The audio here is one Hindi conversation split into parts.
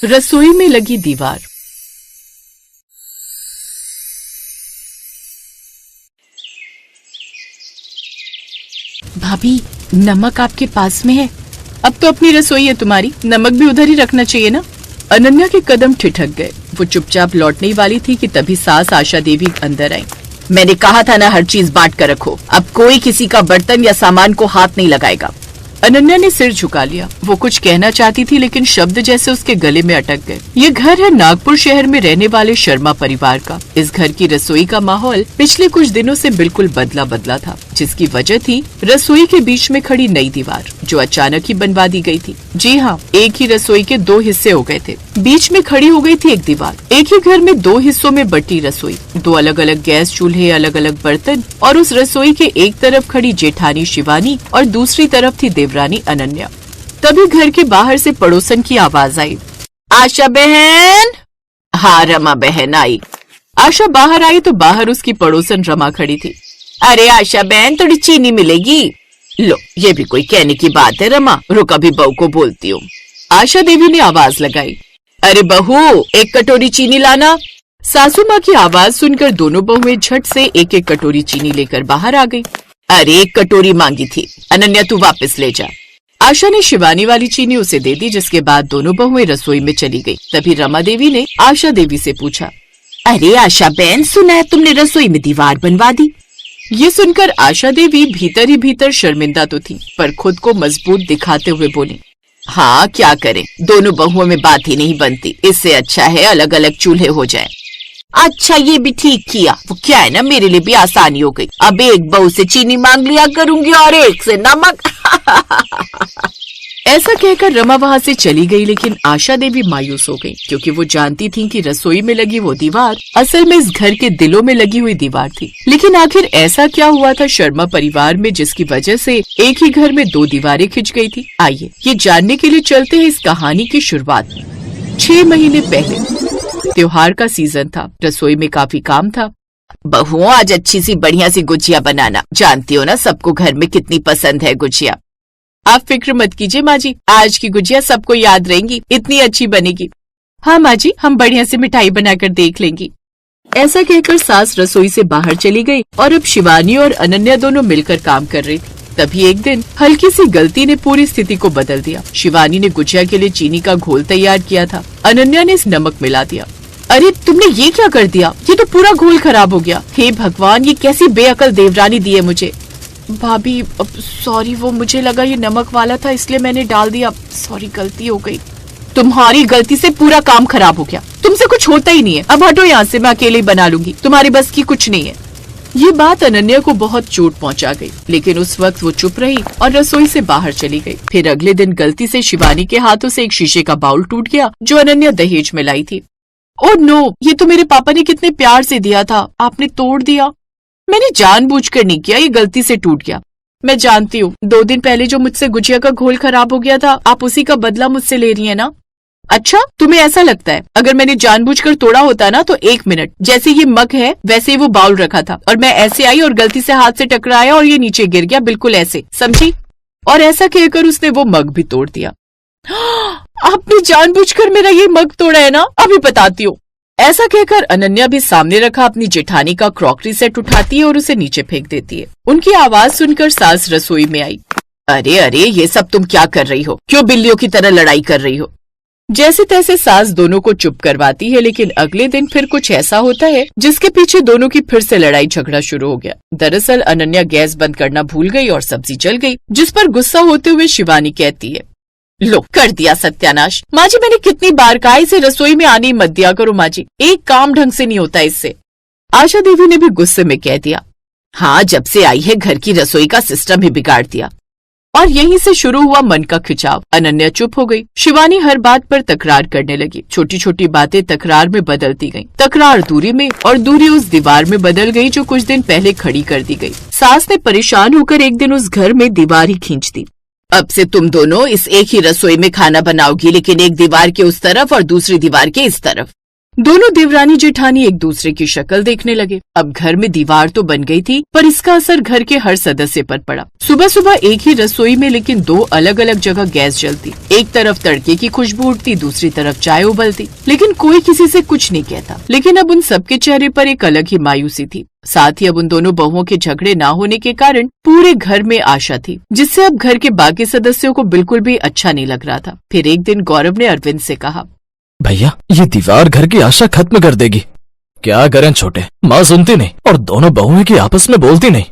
रसोई में लगी दीवार। भाभी, नमक आपके पास में है। अब तो अपनी रसोई है तुम्हारी, नमक भी उधर ही रखना चाहिए ना। अनन्या के कदम ठिठक गए। वो चुपचाप लौटने वाली थी कि तभी सास आशा देवी अंदर आई। मैंने कहा था ना, हर चीज बांट कर रखो। अब कोई किसी का बर्तन या सामान को हाथ नहीं लगाएगा। अनन्या ने सिर झुका लिया। वो कुछ कहना चाहती थी लेकिन शब्द जैसे उसके गले में अटक गए। ये घर है नागपुर शहर में रहने वाले शर्मा परिवार का। इस घर की रसोई का माहौल पिछले कुछ दिनों से बिल्कुल बदला बदला था, जिसकी वजह थी रसोई के बीच में खड़ी नई दीवार, जो अचानक ही बनवा दी गई थी। जी हाँ, एक ही रसोई के दो हिस्से हो गए थे। बीच में खड़ी हो गई थी एक दीवार। एक ही घर में दो हिस्सों में बटी रसोई, दो अलग अलग गैस चूल्हे, अलग अलग बर्तन, और उस रसोई के एक तरफ खड़ी जेठानी शिवानी और दूसरी तरफ थी देवरानी अनन्या। तभी घर के बाहर से पड़ोसन की आवाज आई, आशा बहन। हाँ, रमा बहन आई। आशा बाहर आई तो बाहर उसकी पड़ोसन रमा खड़ी थी। अरे आशा बहन, थोड़ी चीनी मिलेगी? लो, ये भी कोई कहने की बात है रमा, रुक अभी बहू को बोलती हूँ। आशा देवी ने आवाज लगाई, अरे बहू, एक कटोरी चीनी लाना। सासू माँ की आवाज सुनकर दोनों बहुएं झट से एक एक कटोरी चीनी लेकर बाहर आ गई। अरे एक कटोरी मांगी थी, अनन्या तू वापस ले जा। आशा ने शिवानी वाली चीनी उसे दे दी, जिसके बाद दोनों बहुएं रसोई में चली गई। तभी रमा देवी ने आशा देवी से पूछा, अरे आशा बहन, सुना है तुमने रसोई में दीवार बनवा दी? ये सुनकर आशा देवी भीतर ही भीतर शर्मिंदा तो थी, पर खुद को मजबूत दिखाते हुए बोली, हाँ क्या करें, दोनों बहुओं में बात ही नहीं बनती, इससे अच्छा है अलग अलग चूल्हे हो जाएं। अच्छा, ये भी ठीक किया। वो क्या है ना, मेरे लिए भी आसानी हो गई। अब एक बहू से चीनी मांग लिया करूंगी और एक से नमक। ऐसा कहकर रमा वहाँ से चली गई, लेकिन आशा देवी मायूस हो गई, क्योंकि वो जानती थी कि रसोई में लगी वो दीवार असल में इस घर के दिलों में लगी हुई दीवार थी। लेकिन आखिर ऐसा क्या हुआ था शर्मा परिवार में, जिसकी वजह से एक ही घर में दो दीवारें खिंच गई थी? आइए ये जानने के लिए चलते हैं इस कहानी की शुरुआत। 6 महीने पहले त्योहार का सीजन था। रसोई में काफी काम था। बहुओं, आज अच्छी सी बढ़िया सी गुजिया बनाना। जानती हो ना सबको घर में कितनी पसंद है गुजिया। आप फिक्र मत कीजिए माँ जी, आज की गुजिया सबको याद रहेंगी, इतनी अच्छी बनेगी। हाँ माँ जी, हम बढ़िया से मिठाई बनाकर देख लेंगी। ऐसा कहकर सास रसोई से बाहर चली गई और अब शिवानी और अनन्या दोनों मिलकर काम कर रही थी। तभी एक दिन हल्की सी गलती ने पूरी स्थिति को बदल दिया। शिवानी ने गुजिया के लिए चीनी का घोल तैयार किया था, अनन्या ने इस नमक मिला दिया। अरे तुमने ये क्या कर दिया? ये तो पूरा घोल खराब हो गया। हे भगवान, ये कैसी बेअकल देवरानी दी है मुझे। भाभी सॉरी, वो मुझे लगा ये नमक वाला था इसलिए मैंने डाल दिया। सॉरी, गलती हो गई। तुम्हारी गलती से पूरा काम खराब हो गया। तुमसे कुछ होता ही नहीं है। अब हटो यहाँ से, मैं अकेले ही बना लूंगी, तुम्हारी बस की कुछ नहीं है। ये बात अनन्या को बहुत चोट पहुंचा गई, लेकिन उस वक्त वो चुप रही और रसोई से बाहर चली गई। फिर अगले दिन गलती से शिवानी के हाथों से एक शीशे का बाउल टूट गया, जो अनन्या दहेज में लाई थी। ओह नो, ये तो मेरे पापा ने कितने प्यार से दिया था, आपने तोड़ दिया। मैंने जानबूझकर नहीं किया, ये गलती से टूट गया। मैं जानती हूँ, 2 दिन पहले जो मुझसे गुजिया का घोल खराब हो गया था, आप उसी का बदला मुझसे ले रही है ना? अच्छा, तुम्हें ऐसा लगता है? अगर मैंने जानबूझकर तोड़ा होता ना, तो 1 मिनट, जैसे ये मग है वैसे ही वो बाउल रखा था, और मैं ऐसे आई और गलती से हाथ से टकराया और ये नीचे गिर गया, बिल्कुल ऐसे, समझी? और ऐसा कहकर उसने वो मग भी तोड़ दिया। आपने जानबूझकर मेरा ये मग तोड़ा है ना? अभी बताती हूँ। ऐसा कहकर अनन्या भी सामने रखा अपनी जेठानी का क्रॉकरी सेट उठाती है और उसे नीचे फेंक देती है। उनकी आवाज सुनकर सास रसोई में आई। अरे अरे, ये सब तुम क्या कर रही हो? क्यों बिल्लियों की तरह लड़ाई कर रही हो? जैसे तैसे सास दोनों को चुप करवाती है, लेकिन अगले दिन फिर कुछ ऐसा होता है जिसके पीछे दोनों की फिर से लड़ाई झगड़ा शुरू हो गया। दरअसल अनन्या गैस बंद करना भूल गई और सब्जी जल गई, जिस पर गुस्सा होते हुए शिवानी कहती है, लो कर दिया सत्यानाश। माँ जी, मैंने कितनी बार कहा इसे रसोई में आने मत दिया करो माँ जी, एक काम ढंग से नहीं होता इससे। आशा देवी ने भी गुस्से में कह दिया, हाँ जब से आई है घर की रसोई का सिस्टम ही बिगाड़ दिया। और यहीं से शुरू हुआ मन का खिंचाव। अनन्या चुप हो गई। शिवानी हर बात पर तकरार करने लगी। छोटी छोटी बातें तकरार में बदलती गईं। तकरार दूरी में और दूरी उस दीवार में बदल गई जो कुछ दिन पहले खड़ी कर दी गई। सास ने परेशान होकर एक दिन उस घर में दीवार ही खींच दी। अब से तुम दोनों इस एक ही रसोई में खाना बनाओगी, लेकिन एक दीवार के उस तरफ और दूसरी दीवार के इस तरफ। दोनों देवरानी जेठानी एक दूसरे की शक्ल देखने लगे। अब घर में दीवार तो बन गई थी, पर इसका असर घर के हर सदस्य पर पड़ा। सुबह सुबह एक ही रसोई में लेकिन दो अलग अलग जगह गैस जलती। एक तरफ तड़के की खुशबू उठती, दूसरी तरफ चाय उबलती, लेकिन कोई किसी से कुछ नहीं कहता। लेकिन अब उन सबके चेहरे पर एक अलग ही मायूसी थी। साथ ही अब उन दोनों बहुओं के झगड़े ना होने के कारण पूरे घर में आशा थी, जिससे अब घर के बाकी सदस्यों को बिल्कुल भी अच्छा नहीं लग रहा था। फिर एक दिन गौरव ने अरविंद से कहा, भैया ये दीवार घर की आशा खत्म कर देगी। क्या करें छोटे, माँ सुनती नहीं और दोनों बहुएं की आपस में बोलती नहीं।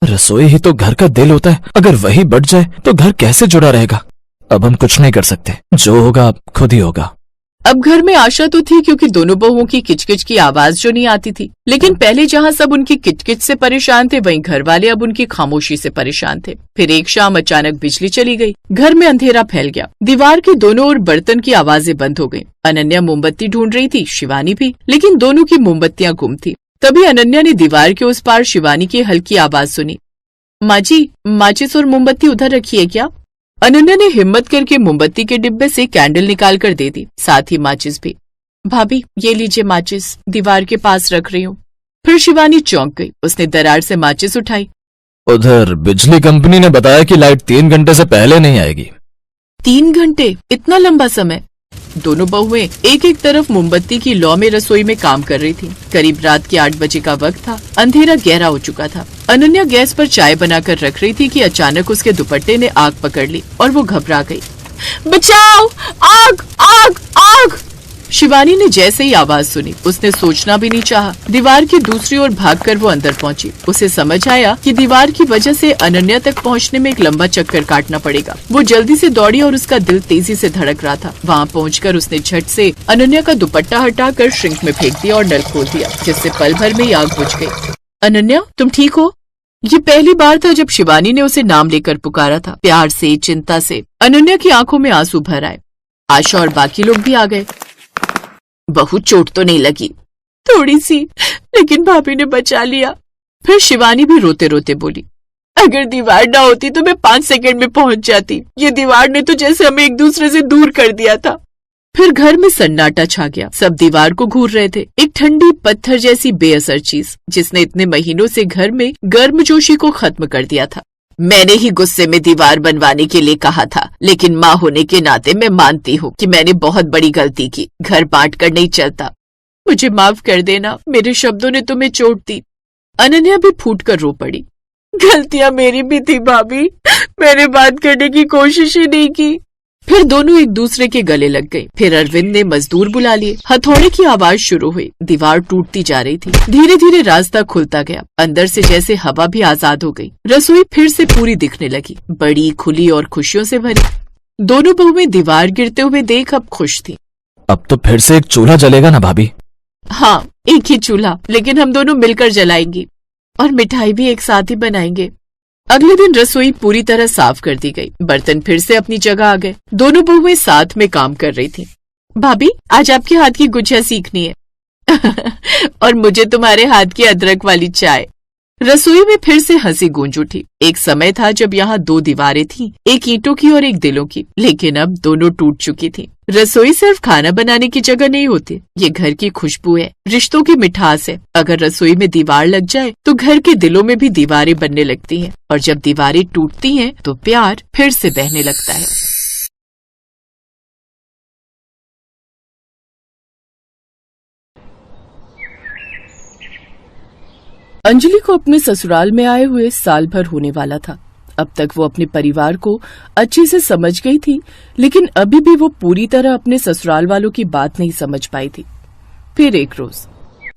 रसोई ही तो घर का दिल होता है, अगर वही बढ़ जाए तो घर कैसे जुड़ा रहेगा। अब हम कुछ नहीं कर सकते, जो होगा खुद ही होगा। अब घर में आशा तो थी, क्योंकि दोनों बहुओं की किचकिच की आवाज जो नहीं आती थी। लेकिन पहले जहाँ सब उनकी किचकिच से परेशान थे, वहीं घर वाले अब उनकी खामोशी से परेशान थे। फिर एक शाम अचानक बिजली चली गई, घर में अंधेरा फैल गया। दीवार के दोनों ओर बर्तन की आवाजें बंद हो गयी। अनन्या मोमबत्ती ढूंढ रही थी, शिवानी भी, लेकिन दोनों की मोमबत्तियां गुम थी। तभी अनन्या ने दीवार के उस पार शिवानी की हल्की आवाज सुनी, माँ जी, माचिस और मोमबत्ती उधर रखी है क्या? अनन्या ने हिम्मत करके मोमबत्ती के डिब्बे से कैंडल निकाल कर दे दी, साथ ही माचिस भी। भाभी ये लीजिए माचिस, दीवार के पास रख रही हूँ। फिर शिवानी चौंक गई, उसने दरार से माचिस उठाई। उधर बिजली कंपनी ने बताया कि लाइट 3 घंटे से पहले नहीं आएगी। 3 घंटे? इतना लंबा समय? दोनों बहुएं एक एक तरफ मोमबत्ती की लौ में रसोई में काम कर रही थी। करीब रात के 8 बजे का वक्त था। अंधेरा गहरा हो चुका था। अनन्या गैस पर चाय बनाकर रख रही थी कि अचानक उसके दुपट्टे ने आग पकड़ ली और वो घबरा गई। बचाओ, आग आग आग! शिवानी ने जैसे ही आवाज सुनी, उसने सोचना भी नहीं चाहा। दीवार की दूसरी ओर भागकर वो अंदर पहुंची। उसे समझ आया कि दीवार की वजह से अनन्या तक पहुंचने में एक लंबा चक्कर काटना पड़ेगा। वो जल्दी से दौड़ी और उसका दिल तेजी से धड़क रहा था। वहाँ पहुंचकर उसने झट से अनन्या का दुपट्टा हटाकर श्रिंक में फेंक दिया और नल खोल दिया, जिससे पल भर में ही आग बुझ गई। अनन्या, तुम ठीक हो? ये पहली बार था जब शिवानी ने उसे नाम लेकर पुकारा था, प्यार से, चिंता से। अनन्या की आंखों में आंसू भर आए। आशा और बाकी लोग भी आ गए। बहू, चोट तो नहीं लगी? थोड़ी सी, लेकिन भाभी ने बचा लिया। फिर शिवानी भी रोते रोते बोली, अगर दीवार ना होती तो मैं 5 सेकंड में पहुंच जाती। ये दीवार ने तो जैसे हमें एक दूसरे से दूर कर दिया था। फिर घर में सन्नाटा छा गया। सब दीवार को घूर रहे थे, एक ठंडी पत्थर जैसी बेअसर चीज, जिसने इतने महीनों से घर में गर्मजोशी को खत्म कर दिया था। मैंने ही गुस्से में दीवार बनवाने के लिए कहा था, लेकिन माँ होने के नाते मैं मानती हूँ कि मैंने बहुत बड़ी गलती की। घर बांट कर नहीं चलता। मुझे माफ कर देना, मेरे शब्दों ने तुम्हें चोट दी। अनन्या भी फूट कर रो पड़ी। गलतियां मेरी भी थी भाभी, मैंने बात करने की कोशिश ही नहीं की। फिर दोनों एक दूसरे के गले लग गए। फिर अरविंद ने मजदूर बुला लिए। हथौड़े की आवाज शुरू हुई। दीवार टूटती जा रही थी। धीरे धीरे रास्ता खुलता गया। अंदर से जैसे हवा भी आजाद हो गई। रसोई फिर से पूरी दिखने लगी, बड़ी, खुली और खुशियों से भरी। दोनों बहुएं दीवार गिरते हुए देख अब खुश थी। अब तो फिर से एक चूल्हा जलेगा ना भाभी? हाँ, एक ही चूल्हा, लेकिन हम दोनों मिलकर जलाएंगे और मिठाई भी एक साथ ही बनाएंगे। अगले दिन रसोई पूरी तरह साफ कर दी गई। बर्तन फिर से अपनी जगह आ गए। दोनों बहुएं साथ में काम कर रही थी। भाभी, आज आपके हाथ की गुजिया सीखनी है और मुझे तुम्हारे हाथ की अदरक वाली चाय। रसोई में फिर से हंसी गूंज उठी। एक समय था जब यहाँ 2 दीवारें थीं, एक ईंटों की और एक दिलों की, लेकिन अब दोनों टूट चुकी थी। रसोई सिर्फ खाना बनाने की जगह नहीं होती, ये घर की खुशबू है, रिश्तों की मिठास है। अगर रसोई में दीवार लग जाए तो घर के दिलों में भी दीवारें बनने लगती हैं, और जब दीवारें टूटती हैं तो प्यार फिर से बहने लगता है। अंजलि को अपने ससुराल में आए हुए साल भर होने वाला था। अब तक वो अपने परिवार को अच्छे से समझ गई थी, लेकिन अभी भी वो पूरी तरह अपने ससुराल वालों की बात नहीं समझ पाई थी। फिर एक रोज,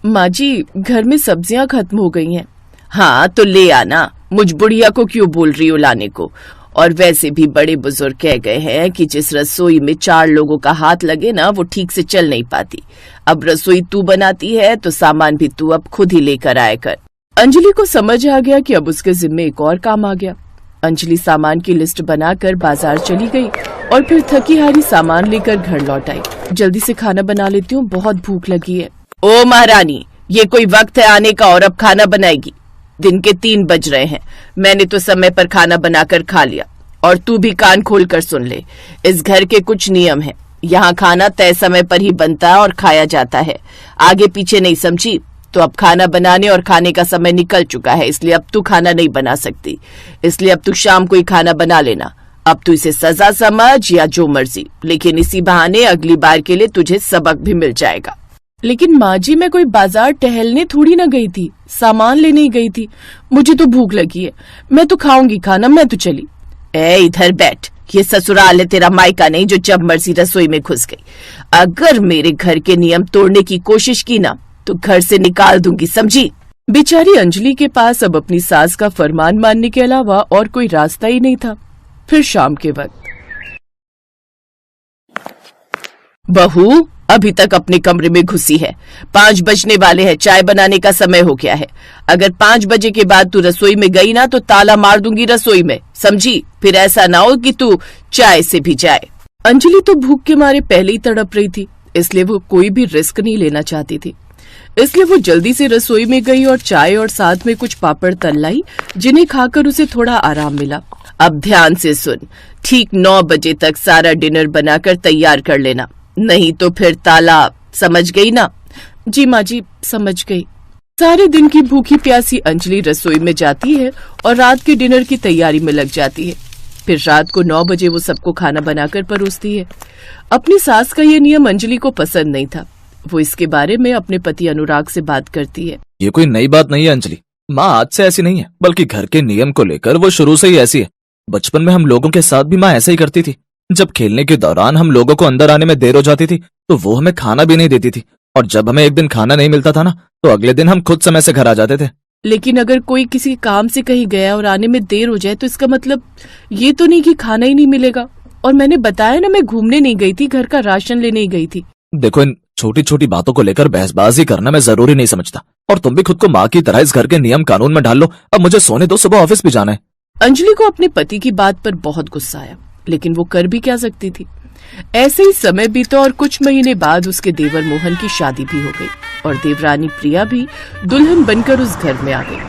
माँ जी, घर में सब्जियां खत्म हो गई हैं। हाँ तो ले आना, मुझ बुढ़िया को क्यों बोल रही हो लाने को? और वैसे भी बड़े बुजुर्ग कह गए हैं कि जिस रसोई में 4 लोगों का हाथ लगे ना, वो ठीक से चल नहीं पाती। अब रसोई तू बनाती है तो सामान भी तू अब खुद ही लेकर आया कर। अंजलि को समझ आ गया कि अब उसके जिम्मे एक और काम आ गया। अंजलि सामान की लिस्ट बनाकर बाजार चली गई और फिर थकी हारी सामान लेकर घर लौट आई। जल्दी से खाना बना लेती हूँ, बहुत भूख लगी है। ओ महारानी, ये कोई वक्त है आने का और अब खाना बनाएगी? दिन के 3 बज रहे हैं। मैंने तो समय पर खाना बनाकर खा लिया। और तू भी कान खोल कर सुन ले, इस घर के कुछ नियम हैं। यहाँ खाना तय समय पर ही बनता है और खाया जाता है, आगे पीछे नहीं, समझी? तो अब खाना बनाने और खाने का समय निकल चुका है, इसलिए अब तू खाना नहीं बना सकती। इसलिए अब तू शाम को ही खाना बना लेना। अब तू इसे सजा समझ या जो मर्जी, लेकिन इसी बहाने अगली बार के लिए तुझे सबक भी मिल जाएगा। लेकिन माँ जी, मैं कोई बाजार टहलने थोड़ी ना गई थी, सामान लेने ही गई थी। मुझे तो भूख लगी है, मैं तो खाऊंगी खाना, मैं तो चली। ए इधर बैठ, ये ससुराल है तेरा मायका नहीं जो जब मर्जी रसोई में घुस गई। अगर मेरे घर के नियम तोड़ने की कोशिश की ना तो घर से निकाल दूंगी, समझी? बेचारी अंजलि के पास अब अपनी सास का फरमान मानने के अलावा और कोई रास्ता ही नहीं था। फिर शाम के वक्त, बहू अभी तक अपने कमरे में घुसी है, 5 बजने वाले हैं, चाय बनाने का समय हो गया है। अगर 5 बजे के बाद तू रसोई में गई ना तो ताला मार दूंगी रसोई में, समझी? फिर ऐसा ना हो कि तू चाय से भी जाए। अंजलि तो भूख के मारे पहले ही तड़प रही थी, इसलिए वो कोई भी रिस्क नहीं लेना चाहती थी। इसलिए वो जल्दी से रसोई में गई और चाय और साथ में कुछ पापड़ तल लाई, जिन्हें खाकर उसे थोड़ा आराम मिला। अब ध्यान से सुन, ठीक 9 बजे तक सारा डिनर बनाकर तैयार कर लेना, नहीं तो फिर ताला, समझ गई ना? जी माँ जी, समझ गई। सारे दिन की भूखी प्यासी अंजलि रसोई में जाती है और रात के डिनर की तैयारी में लग जाती है। फिर रात को 9 बजे वो सबको खाना बनाकर परोसती है। अपनी सास का ये नियम अंजलि को पसंद नहीं था। वो इसके बारे में अपने पति अनुराग से बात करती है। ये कोई नई बात नहीं है अंजलि, माँ आज से ऐसी नहीं है, बल्कि घर के नियम को लेकर वो शुरू से ही ऐसी है। बचपन में हम लोगों के साथ भी माँ ऐसा ही करती थी। जब खेलने के दौरान हम लोगों को अंदर आने में देर हो जाती थी तो वो हमें खाना भी नहीं देती थी, और जब हमें एक दिन खाना नहीं मिलता था ना तो अगले दिन हम खुद समय से घर आ जाते थे। लेकिन अगर कोई किसी काम से कहीं गया और आने में देर हो जाए तो इसका मतलब ये तो नहीं कि खाना ही नहीं मिलेगा। और मैंने बताया ना, मैं घूमने नहीं गई थी, घर का राशन लेने ही गई थी। देखो, इन छोटी छोटी बातों को लेकर बहसबाजी करना मैं जरूरी नहीं समझता, और तुम भी खुद को माँ की तरह इस घर के नियम कानून में ढाल लो। अब मुझे सोने दो, सुबह ऑफिस भी जाना है। अंजलि को अपने पति की बात पर बहुत गुस्सा आया, लेकिन वो कर भी क्या सकती थी। ऐसे ही समय बीता और कुछ महीने बाद उसके देवर मोहन की शादी भी हो गई और देवरानी प्रिया भी दुल्हन बनकर उस घर में आ गई।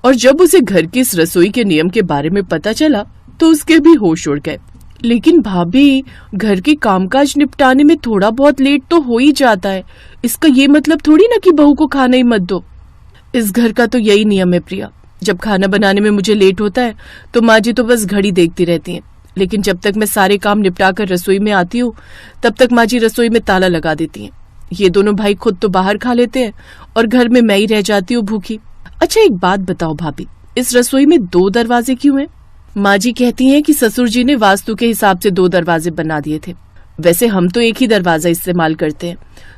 और जब उसे घर की इस रसोई के नियम के बारे में पता चला तो उसके भी होश उड़ गए। लेकिन भाभी, घर के कामकाज निपटाने में थोड़ा बहुत लेट तो हो ही जाता है, इसका ये मतलब थोड़ी ना कि बहू को खाना ही मत दो। इस घर का तो यही नियम है प्रिया, जब खाना बनाने में मुझे लेट होता है तो माँ जी तो बस घड़ी देखती रहती हैं, लेकिन जब तक मैं सारे काम निपटा कर रसोई में आती हूँ तब तक माँ जी रसोई में ताला लगा देती हैं। ये दोनों भाई खुद तो बाहर खा लेते हैं और घर में मैं ही रह जाती हूँ भूखी। अच्छा एक बात बताओ भाभी, इस रसोई में 2 दरवाजे क्यों हैं? माँ जी कहती हैं कि ससुर जी ने वास्तु के हिसाब से 2 दरवाजे बना दिए थे। वैसे हम तो एक ही दरवाजा इस्तेमाल करते हैं,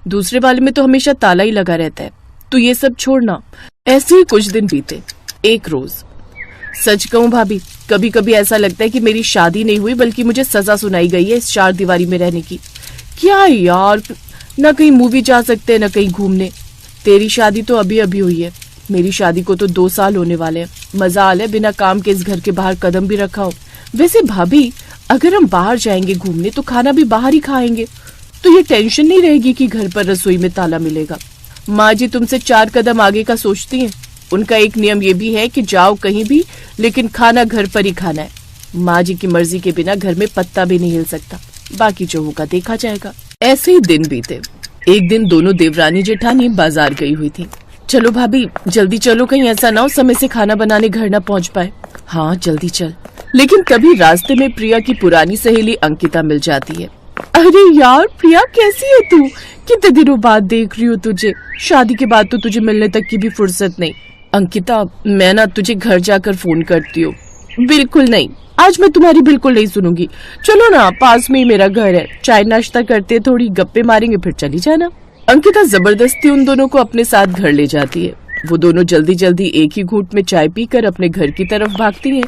दूसरे वाले में तो हमेशा ताला ही लगा रहता है। तो ये सब छोड़ना। ऐसे ही कुछ दिन बीते। एक रोज, सच कहूं भाभी, कभी कभी ऐसा लगता है कि मेरी शादी नहीं हुई बल्कि मुझे सजा सुनाई गई है इस 4 दीवारी में रहने की। क्या यार, न कहीं मूवी जा सकते न कहीं घूमने। तेरी शादी तो अभी अभी हुई है, मेरी शादी को तो 2 साल होने वाले हैं। मजाल है बिना काम के इस घर के बाहर कदम भी रखा हो। वैसे भाभी, अगर हम बाहर जाएंगे घूमने तो खाना भी बाहर ही खाएंगे, तो ये टेंशन नहीं रहेगी कि घर पर रसोई में ताला मिलेगा। माँ जी तुमसे 4 कदम आगे का सोचती हैं। उनका एक नियम ये भी है कि जाओ कहीं भी लेकिन खाना घर पर ही खाना है। माँ जी की मर्जी के बिना घर में पत्ता भी नहीं हिल सकता। बाकी जो होगा देखा जाएगा। ऐसे ही दिन बीते। एक दिन दोनों देवरानी जेठानी बाजार गई हुई थी। चलो भाभी जल्दी चलो, कहीं ऐसा ना हो समय से खाना बनाने घर ना पहुँच पाए। हाँ जल्दी चल। लेकिन तभी रास्ते में प्रिया की पुरानी सहेली अंकिता मिल जाती है। अरे यार प्रिया, कैसी है तू? कितने दिनों बाद देख रही हूँ तुझे। शादी के बाद तो तुझे मिलने तक की भी फुर्सत नहीं। अंकिता, मैं ना तुझे घर जाकर फोन करती हूँ। बिल्कुल नहीं, आज मैं तुम्हारी बिल्कुल नहीं सुनूंगी। चलो ना, पास में ही मेरा घर है, चाय नाश्ता करते, थोड़ी गप्पे मारेंगे, फिर चली जाना। अंकिता जबरदस्ती उन दोनों को अपने साथ घर ले जाती है। वो दोनों जल्दी जल्दी एक ही घूंट में चाय पीकर अपने घर की तरफ भागती हैं।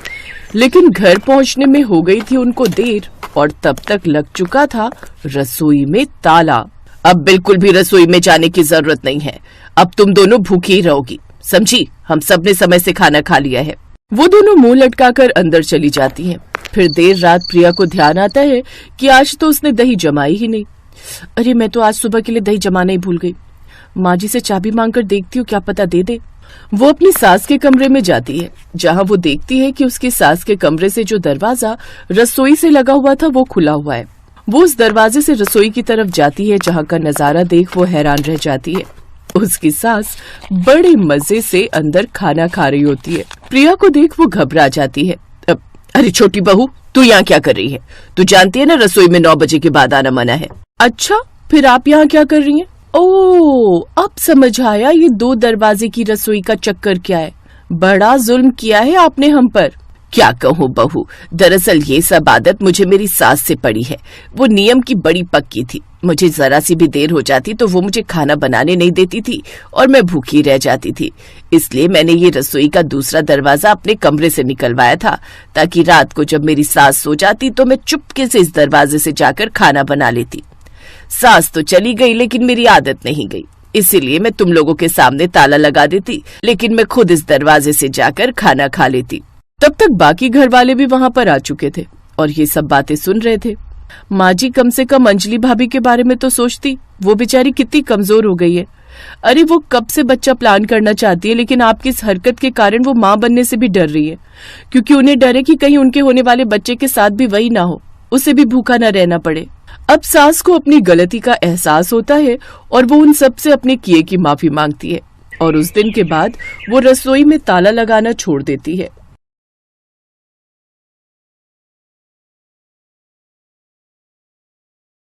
लेकिन घर पहुंचने में हो गई थी उनको देर और तब तक लग चुका था रसोई में ताला। अब बिल्कुल भी रसोई में जाने की जरूरत नहीं है, अब तुम दोनों भूखी ही रहोगी, समझी? हम सब ने समय से खाना खा लिया है। वो दोनों मुंह लटकाकर अंदर चली जाती हैं। फिर देर रात प्रिया को ध्यान आता है कि आज तो उसने दही जमाई ही नहीं। अरे मैं तो आज सुबह के लिए दही जमाना ही भूल गई। माँ जी से चाबी मांगकर देखती हूँ, क्या पता दे दे। वो अपनी सास के कमरे में जाती है, जहाँ वो देखती है कि उसकी सास के कमरे से जो दरवाजा रसोई से लगा हुआ था वो खुला हुआ है। वो उस दरवाजे से रसोई की तरफ जाती है, जहाँ का नजारा देख वो हैरान रह जाती है। उसकी सास बड़े मजे से अंदर खाना खा रही होती है। प्रिया को देख वो घबरा जाती है। अरे छोटी बहू, तू यहाँ क्या कर रही है? तू जानती है ना रसोई में 9 बजे के बाद आना मना है। अच्छा, फिर आप यहाँ क्या कर रही हैं? ओह, अब समझ आया ये 2 दरवाजे की रसोई का चक्कर क्या है। बड़ा जुल्म किया है आपने हम पर। क्या कहूँ बहू, दरअसल ये सब आदत मुझे मेरी सास से पड़ी है। वो नियम की बड़ी पक्की थी। मुझे जरा सी भी देर हो जाती तो वो मुझे खाना बनाने नहीं देती थी और मैं भूखी रह जाती थी। इसलिए मैंने ये रसोई का दूसरा दरवाजा अपने कमरे से निकलवाया था, ताकि रात को जब मेरी सास सो जाती तो मैं चुपके से इस दरवाजे से जाकर खाना बना लेती। सास तो चली गई, लेकिन मेरी आदत नहीं गई। इसीलिए मैं तुम लोगों के सामने ताला लगा देती, लेकिन मैं खुद इस दरवाजे से जाकर खाना खा लेती। तब तक बाकी घर वाले भी वहाँ पर आ चुके थे और ये सब बातें सुन रहे थे। माँ जी कम से कम अंजलि भाभी के बारे में तो सोचती। वो बेचारी कितनी कमजोर हो गई है। अरे वो कब से बच्चा प्लान करना चाहती है, लेकिन आपकी इस हरकत के कारण वो माँ बनने से भी डर रही है, क्योंकि उन्हें डर है कि कहीं उनके होने वाले बच्चे के साथ भी वही ना हो, उसे भी भूखा न रहना पड़े। अब सास को अपनी गलती का एहसास होता है और वो उन सब से अपने किए की माफी मांगती है और उस दिन के बाद वो रसोई में ताला लगाना छोड़ देती है।